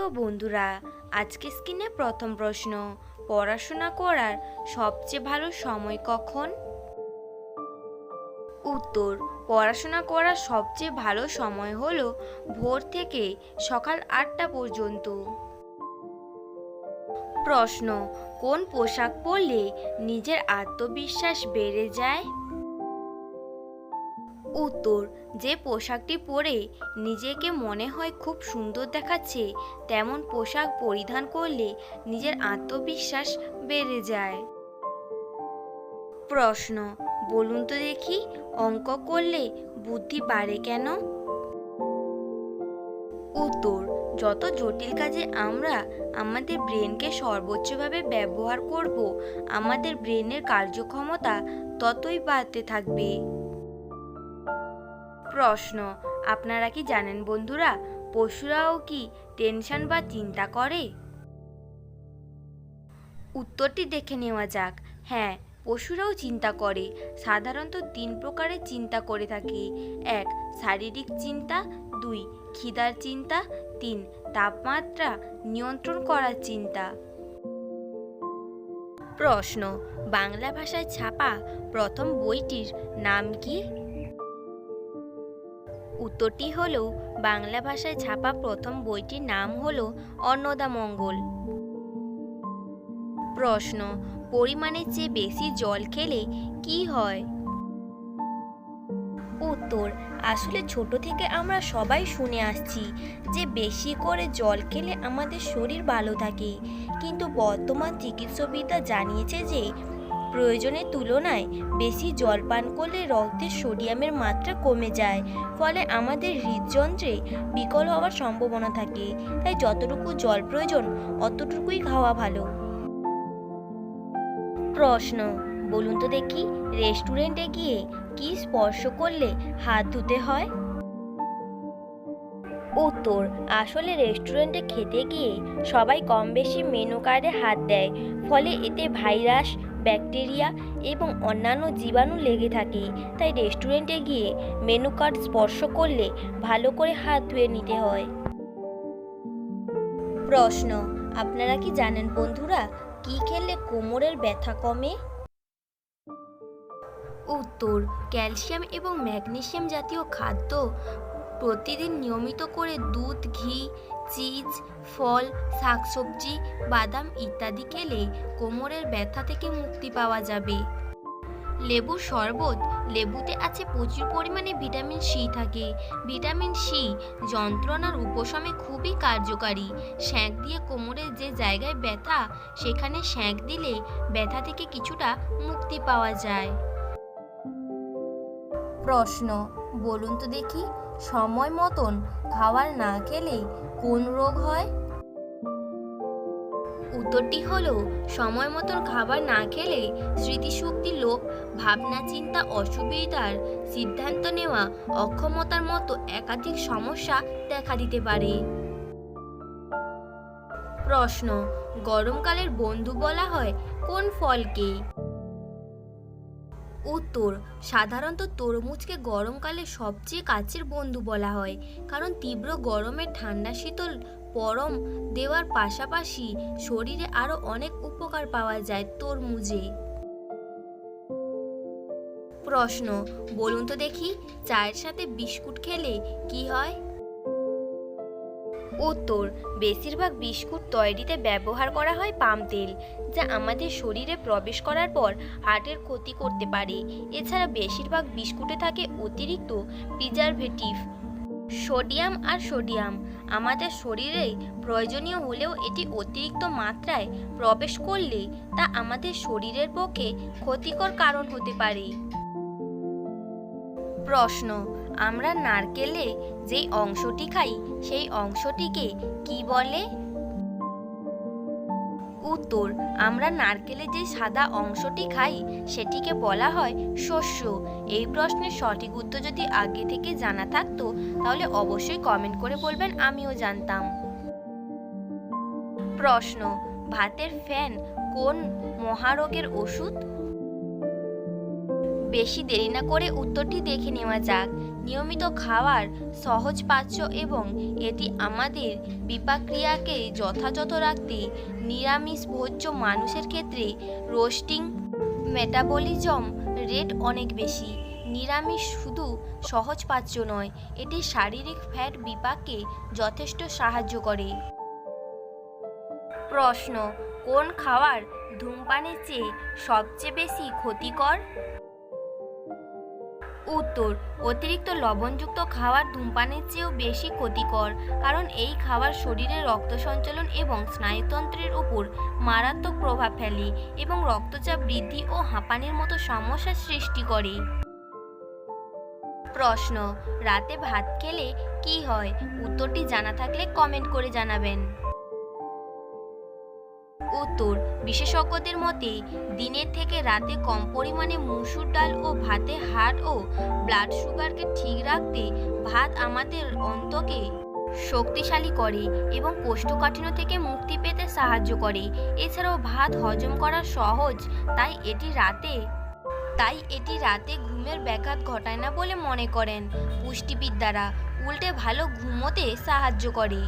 প্রিয় বন্ধুরা, আজকে স্ক্রিনে প্রথম প্রশ্ন, পড়াশোনা করার সবচেয়ে ভালো সময় কখন? উত্তর, পড়াশোনা করার সবচেয়ে ভালো সময় হলো ভোর থেকে সকাল 8টা পর্যন্ত। প্রশ্ন, কোন পোশাক পরলে নিজের আত্মবিশ্বাস বেড়ে যায়? উত্তর, যে পোশাকটি পরে নিজেকে মনে হয় খুব সুন্দর দেখাচ্ছে তেমন পোশাক পরিধান করলে নিজের আত্মবিশ্বাস বেড়ে যায়। প্রশ্ন, বলুন তো দেখি, অঙ্ক করলে বুদ্ধি বাড়ে কেন? উত্তর, যত জটিল কাজে আমরা আমাদের ব্রেনকে সর্বোচ্চভাবে ব্যবহার করব, আমাদের ব্রেনের কার্যক্ষমতা ততই বাড়তে থাকবে। প্রশ্ন, আপনারা কি জানেন বন্ধুরা, পশুরাও কি টেনশন বা চিন্তা করে? উত্তরটি দেখে নেওয়া যাক। হ্যাঁ, পশুরাও চিন্তা করে। সাধারণত 3 প্রকারের চিন্তা করে থাকে। 1. শারীরিক চিন্তা, 2. খিদার চিন্তা, 3. তাপমাত্রা নিয়ন্ত্রণ করার চিন্তা। প্রশ্ন, বাংলা ভাষায় ছাপা প্রথম বইটির নাম কি? উত্তরটি হলো, বাংলা ভাষায় ছাপা প্রথম বইটির নাম হলো অন্নদামঙ্গল। প্রশ্ন, পরিমাণের চেয়ে বেশি জল খেলে কি হয়? উত্তর, আসলে ছোট থেকে আমরা সবাই শুনে আসছি যে বেশি করে জল খেলে আমাদের শরীর ভালো থাকে, কিন্তু বর্তমান চিকিৎসাবিদ্যা জানিয়েছে যে প্রয়োজনের তুলনায় বেশি জল পান করলে রক্তে সোডিয়ামের মাত্রা কমে যায়, ফলে আমাদের হৃদযন্ত্রে বিকল হওয়ার সম্ভাবনা থাকে। তাই যতটুকু জল প্রয়োজন অতটুকুই খাওয়া ভালো। প্রশ্ন, বলুন তো দেখি, রেস্টুরেন্টে গিয়ে কি স্পর্শ করলে হাত ধুতে হয়? উত্তর, আসলে রেস্টুরেন্টে খেতে গিয়ে সবাই কম বেশি মেনু কার্ডে হাত দেয়, ফলে এতে ভাইরাস, ব্যাকটেরিয়া এবং অন্যান্য জীবাণু লেগে থাকে। তাই রেস্টুরেন্টে গিয়ে মেনু কার্ড স্পর্শ করলে ভালো করে হাত ধুয়ে নিতে হয়। প্রশ্ন, আপনারা কি জানেন বন্ধুরা, কি খেলে কোমরের ব্যথা কমে? উত্তর, ক্যালসিয়াম এবং ম্যাগনেসিয়াম জাতীয় খাদ্য প্রতিদিন নিয়মিত করে দুধ, ঘি, চিজ, ফল, শাকসবজি, বাদাম ইত্যাদি খেলে কোমরের ব্যথা থেকে মুক্তি পাওয়া যাবে। লেবুর শরবত, লেবুতে আছে প্রচুর পরিমাণে ভিটামিন সি থাকে। ভিটামিন সি যন্ত্রণার উপশমে খুবই কার্যকারী। সেঁক দিয়ে কোমরের যে জায়গায় ব্যথা, সেখানে সেঁক দিলে ব্যথা থেকে কিছুটা মুক্তি পাওয়া যায়। প্রশ্ন, বলুন তো দেখি, সময় মতন খাবার না খেলে কোন রোগ হয়? উত্তরটি হলো, সময় মতন খাবার না খেলে স্মৃতিশক্তি লোপ, ভাবনা চিন্তা অসুবিধার, সিদ্ধান্ত নেওয়া অক্ষমতার মতো একাধিক সমস্যা দেখা দিতে পারে। প্রশ্ন, গরমকালের বন্ধু বলা হয় কোন ফলকে? উত্তর, সাধারণত তরমুজকে গরমকালে সবচেয়ে কাছের বন্ধু বলা হয়, কারণ তীব্র গরমে ঠান্ডা শীতল পরম দেওয়ার পাশাপাশি শরীরে আরও অনেক উপকার পাওয়া যায় তরমুজে। প্রশ্ন, বলুন তো দেখি, চায়ের সাথে বিস্কুট খেলে কি হয়? উত্তর, বেশিরভাগ বিস্কুট তৈরিতে ব্যবহার করা হয় পাম তেল, যা আমাদের শরীরে প্রবেশ করার পর হার্টের ক্ষতি করতে পারে। এছাড়া বেশিরভাগ বিস্কুটে থাকে অতিরিক্ত প্রিজারভেটিভ, সোডিয়াম আমাদের শরীরে প্রয়োজনীয় হলেও এটি অতিরিক্ত মাত্রায় প্রবেশ করলে তা আমাদের শরীরের পক্ষে ক্ষতিকর কারণ হতে পারে। প্রশ্ন, আমরা নারকেলে যেই অংশটি খাই সেই অংশটিকে কি বলে? উত্তর, আমরা নারকেলে যে সাদা অংশটি খাই সেটিকে বলা হয় শস্য। এই প্রশ্নের সঠিক উত্তর যদি আগে থেকে জানা থাকতো তাহলে অবশ্যই কমেন্ট করে বলবেন, আমিও জানতাম। প্রশ্ন, ভাতের ফ্যান কোন মহারোগের ওষুধ? বেশি দেরি না করে উত্তরটি দেখে নেওয়া যাক। নিয়মিত খাবার সহজপাচ্য এবং এটি আমাদের বিপাক্রিয়াকে যথাযথ রাখতে নিরামিষ ভোজ্য মানুষের ক্ষেত্রে রোস্টিং মেটাবলিজম রেট অনেক বেশি। নিরামিষ শুধু সহজপাচ্য নয়, এটি শারীরিক ফ্যাট বিপাককে যথেষ্ট সাহায্য করে। প্রশ্ন, কোন খাবার ধূমপানের চেয়ে সবচেয়ে বেশি ক্ষতিকর? উত্তর, অতিরিক্ত লবণযুক্ত খাবার ধূমপানের চেয়েও বেশি ক্ষতিকর, কারণ এই খাবার শরীরের রক্ত সঞ্চালন এবং স্নায়ুতন্ত্রের উপর মারাত্মক প্রভাব ফেলে এবং রক্তচাপ বৃদ্ধি ও হাঁপানির মতো সমস্যার সৃষ্টি করে। প্রশ্ন, রাতে ভাত খেলে কি হয়? উত্তরটি জানা থাকলে কমেন্ট করে জানাবেন। উত্তর, বিশেষজ্ঞদের মতে দিনের থেকে রাতে কম পরিমাণে মসুর ডাল ও ভাতে হার্ট ও ব্লাড সুগারকে ঠিক রাখতে ভাত আমাদের অন্তকে শক্তিশালী করে এবং কোষ্ঠকাঠিন্য থেকে মুক্তি পেতে সাহায্য করে। এছাড়াও ভাত হজম করা সহজ, তাই এটি রাতে ঘুমের ব্যাঘাত ঘটায় না বলে মনে করেন পুষ্টিবিদরা, উল্টে ভালো ঘুমোতে সাহায্য করে।